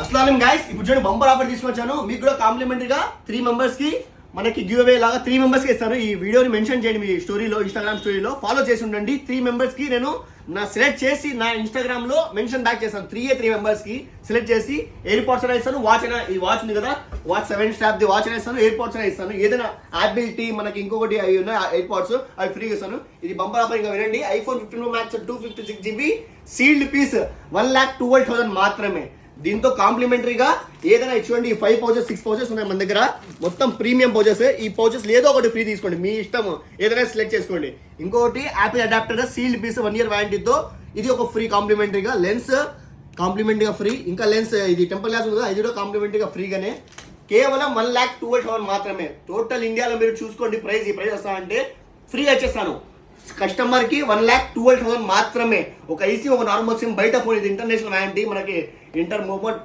అస్సలాం guys, ఇప్పుడు చూడండి bumper offer తీసుకొచ్చాను. మీకు కూడా కాంప్లిమెంటరీగా 3 మెంబర్స్ కి మనకి గివ్ అవే లాగా 3 మెంబర్స్ కి ఇస్తాను. ఈ వీడియోని మెన్షన్ చేయండి మీ స్టోరీలో, ఇన్స్టాగ్రామ్ స్టోరీలో ఫాలో చేసి ఉండండి. 3 మెంబర్స్ కి నేను నా సెలెక్ట్ చేసి నా ఇన్స్టాగ్రామ్ లో మెన్షన్ బ్యాక్ చేస్తాను. 3 మెంబర్స్ కి సెలెక్ట్ చేసి ఎయిర్ పాడ్స్ అయినా ఇస్తాను. వాచ్ అయినా, ఈ వాచ్ ఉంది కదా, వాచ్ 7 స్ట్రాప్ ది వాచ్ అయినా ఇస్తాను, ఎయిర్ పాడ్స్ అయినా ఇస్తాను. ఏదైనా యాపిల్ టీ మనకి ఇంకొకటి అవి ఉన్నాయి ఎయిర్ పాడ్స్, అవి ఫ్రీగా ఇస్తాను. ఇది బంపర్ ఆఫర్. ఇంకా వినండి, iPhone 15 Pro Max 256GB sealed piece 1,12,000 మాత్రమే. దీంతో కాంప్లిమెంటరీగా ఏదైనా ఇచ్చుకోండి. 5 పౌచెస్ 6 పౌచెస్ ఉన్నాయి మన దగ్గర, మొత్తం ప్రీమియం పౌచెస్. ఈ పౌచెస్ ఏదో ఒకటి ఫ్రీ తీసుకోండి, మీ ఇష్టం, ఏదైనా సెలెక్ట్ చేసుకోండి. ఇంకొకటి Apple adapter sealed piece 1 year వారంటీతో, ఇది ఒక ఫ్రీ కాంప్లిమెంటరీగా. లెన్స్ కాంప్లిమెంటరీగా ఫ్రీ. ఇంకా లెన్స్ ఇది టెంపర్ గ్లాస్ ఉంది కదా, ఇది కూడా కాంప్లిమెంటరీగా ఫ్రీగానే. కేవలం 1,12,000 మాత్రమే. టోటల్ ఇండియాలో మీరు చూసుకోండి ప్రైస్. ఈ ప్రైస్ వస్తా అంటే ఫ్రీగా ఇచ్చేస్తాను కస్టమర్ కి. 1,12,000 మాత్రమే. ఒక ఈసీ, ఒక నార్మల్ సిమ్, బయట ఫోన్. ఇది ఇంటర్నేషనల్ వారంటీ, మనకి ఇంటర్ మొబైల్